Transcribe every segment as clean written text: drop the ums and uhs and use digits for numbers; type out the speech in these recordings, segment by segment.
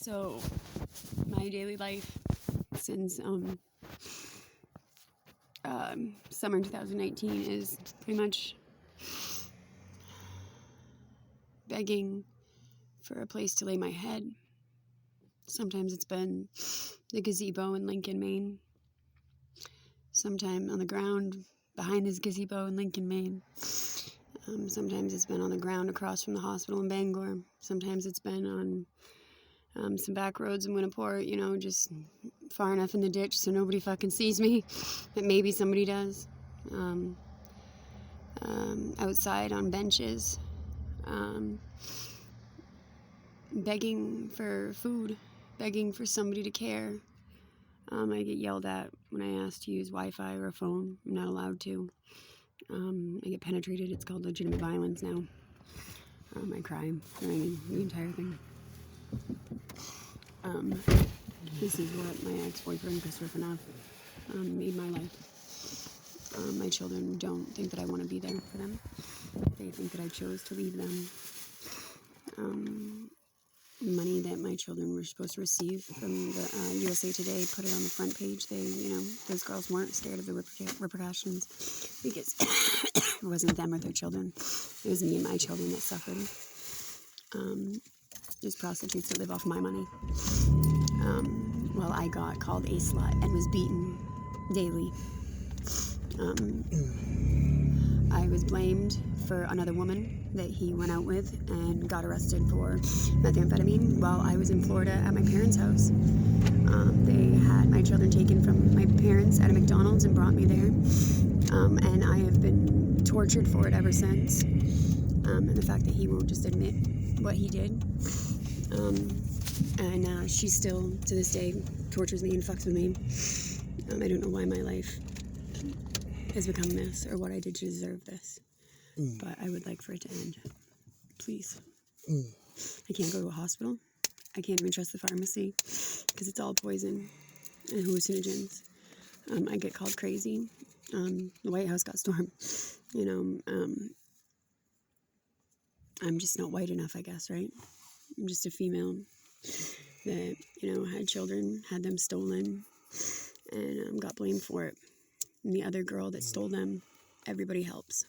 So, my daily life since summer 2019 is pretty much begging for a place to lay my head. Sometimes it's been the gazebo in Lincoln, Maine. Sometimes on the ground behind this gazebo in Lincoln, Maine. Sometimes it's been on the ground across from the hospital in Bangor. Sometimes it's been on some back roads in Winnipore, you know, just far enough in the ditch so nobody fucking sees me, but maybe somebody does. Outside on benches, begging for food, begging for somebody to care. I get yelled at when I ask to use Wi-Fi or a phone. I'm not allowed to. I get penetrated. It's called legitimate violence now. I cry during the entire thing. This is what my ex-boyfriend, Christopher Fanoff, made my life. My children don't think that I want to be there for them. They think that I chose to leave them. Money that my children were supposed to receive from the USA Today, put it on the front page. They, those girls weren't scared of the repercussions because it wasn't them or their children. It was me and my children that suffered. There's prostitutes that live off my money. Well, I got called a slut and was beaten daily. I was blamed for another woman that he went out with and got arrested for methamphetamine while I was in Florida at my parents' house. They had my children taken from my parents at a McDonald's and brought me there. And I have been tortured for it ever since. And the fact that he won't just admit what he did. And she still, to this day, tortures me and fucks with me. I don't know why my life has become this or what I did to deserve this. But I would like for it to end. Please. I can't go to a hospital. I can't even trust the pharmacy because it's all poison and hallucinogens. I get called crazy. The White House got stormed. I'm just not white enough, I guess, right? I'm just a female that, had children, had them stolen, and got blamed for it. And the other girl that stole them, everybody helps.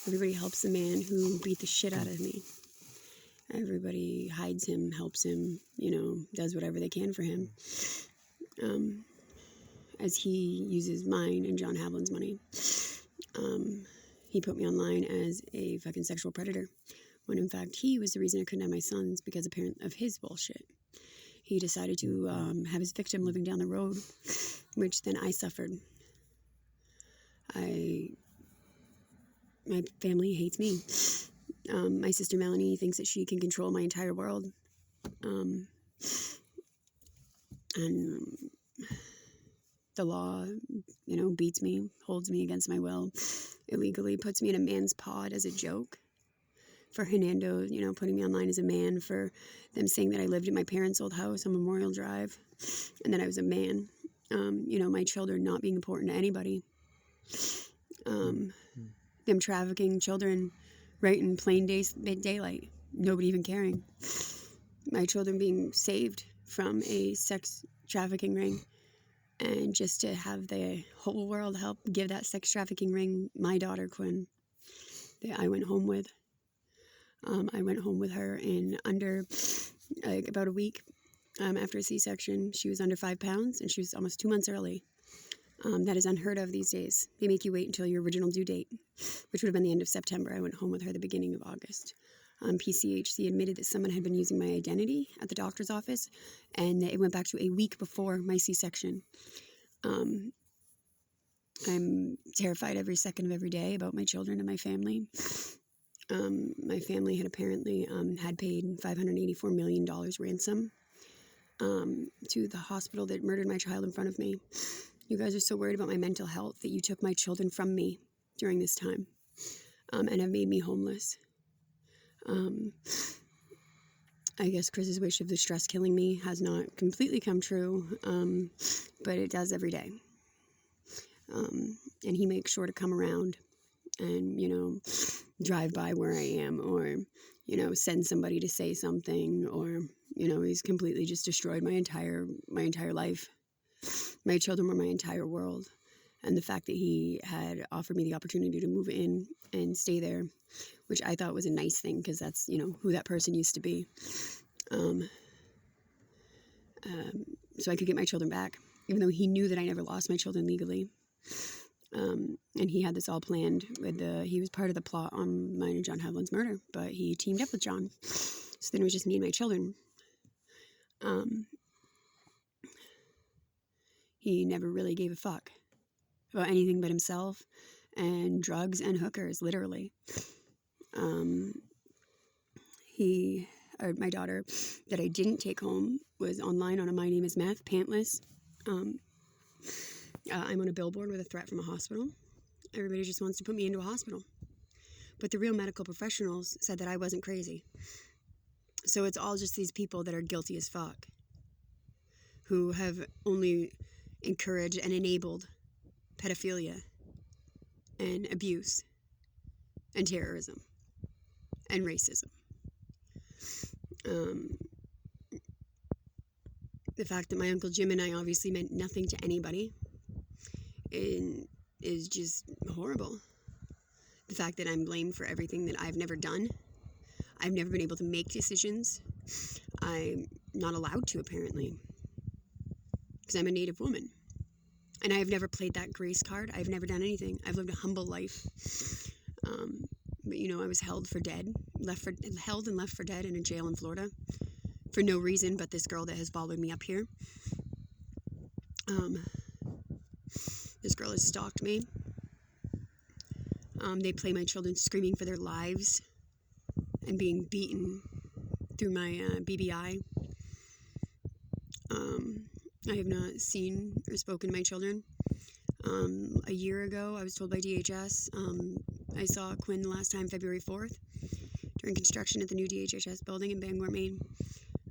Everybody helps the man who beat the shit out of me. Everybody hides him, helps him, does whatever they can for him. As he uses mine and John Havlin's money. He put me online as a fucking sexual predator. When in fact he was the reason I couldn't have my sons because apparently of his bullshit. He decided to have his victim living down the road, which then I suffered. My family hates me. My sister Melanie thinks that she can control my entire world. And the law, beats me, holds me against my will, illegally puts me in a man's pod as a joke. For Hernando, putting me online as a man, for them saying that I lived in my parents' old house on Memorial Drive, and that I was a man. My children not being important to anybody. Them trafficking children right in plain daylight, nobody even caring. My children being saved from a sex trafficking ring, and just to have the whole world help give that sex trafficking ring my daughter Quinn that I went home with. I went home with her in under about a week after a C-section. She was under 5 pounds and she was almost 2 months early. That is unheard of these days. They make you wait until your original due date, which would have been the end of September. I went home with her the beginning of August. PCHC admitted that someone had been using my identity at the doctor's office, and it went back to a week before my C-section. I'm terrified every second of every day about my children and my family. My family had apparently had paid $584 million ransom to the hospital that murdered my child in front of me. You guys are so worried about my mental health that you took my children from me during this time and have made me homeless. I guess Chris's wish of the stress killing me has not completely come true, but it does every day. And he makes sure to come around and, drive by where I am or you know, send somebody to say something, or, you know, he's completely just destroyed my entire life. My children were my entire world. And the fact that he had offered me the opportunity to move in and stay there, which I thought was a nice thing, because that's, you know, who that person used to be. So I could get my children back, even though he knew that I never lost my children legally. And he had this all planned with he was part of the plot on mine and John Havlin's murder, but he teamed up with John. So then it was just me and my children. He never really gave a fuck about anything but himself and drugs and hookers, literally. My daughter that I didn't take home was online on a My Name is Meth, pantless. I'm on a billboard with a threat from a hospital. Everybody just wants to put me into a hospital. But the real medical professionals said that I wasn't crazy. So it's all just these people that are guilty as fuck, who have only encouraged and enabled pedophilia and abuse and terrorism and racism. The fact that my Uncle Jim and I obviously meant nothing to anybody is just horrible. The fact that I'm blamed for everything that I've never done. I've never been able to make decisions. I'm not allowed to, apparently, because I'm a Native woman. And I have never played that grace card. I've never done anything. I've lived a humble life. But, you know, I was held and left for dead in a jail in Florida for no reason but this girl that has followed me up here. This girl has stalked me. They play my children screaming for their lives and being beaten through my BBI. I have not seen or spoken to my children. A year ago, I was told by DHS, I saw Quinn the last time, February 4th, during construction at the new DHHS building in Bangor, Maine.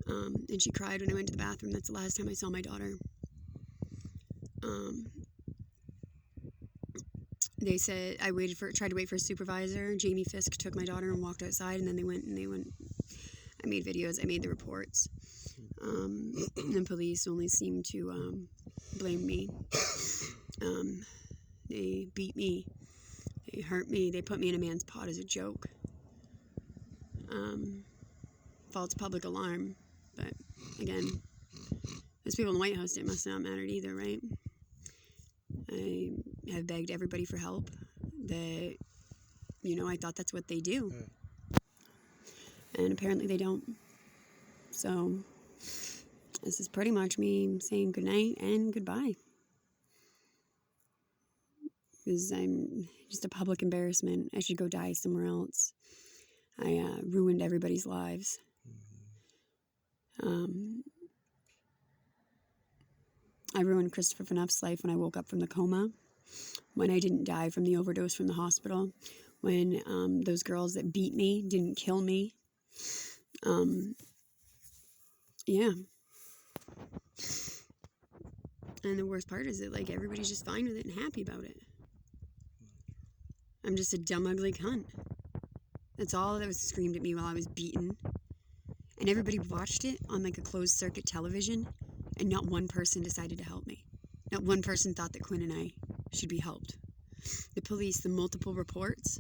And she cried when I went to the bathroom. That's the last time I saw my daughter. They said I tried to wait for a supervisor. Jamie Fisk took my daughter and walked outside, and then they went. I made videos. I made the reports. The police only seemed to blame me. They beat me. They hurt me. They put me in a man's pot as a joke. False public alarm. But again, those people in the White House, it must not have mattered either, right? I have begged everybody for help. That, you know, I thought that's what they do. And apparently they don't. So this is pretty much me saying goodnight and goodbye. Because I'm just a public embarrassment. I should go die somewhere else. I ruined everybody's lives. I ruined Christopher Fenough's life when I woke up from the coma, when I didn't die from the overdose from the hospital, when those girls that beat me didn't kill me. Yeah. And the worst part is that, like, everybody's just fine with it and happy about it. I'm just a dumb, ugly cunt. That's all that was screamed at me while I was beaten. And everybody watched it on, like, a closed circuit television, and not one person decided to help me. Not one person thought that Quinn and I should be helped. The police, the multiple reports,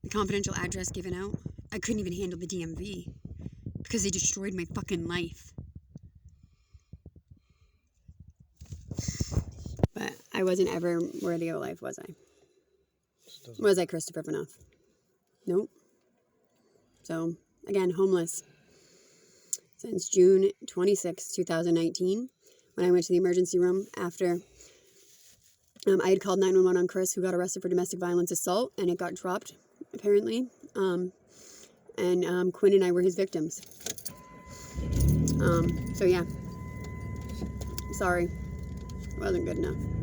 the confidential address given out. I couldn't even handle the DMV because they destroyed my fucking life. But I wasn't ever worthy of a life, was I? Was I Christopher Fenough? Nope. So, again, homeless since June 26, 2019, when I went to the emergency room after I had called 911 on Chris, who got arrested for domestic violence assault, and it got dropped, apparently. And Quinn and I were his victims. So, yeah. Sorry. It wasn't good enough.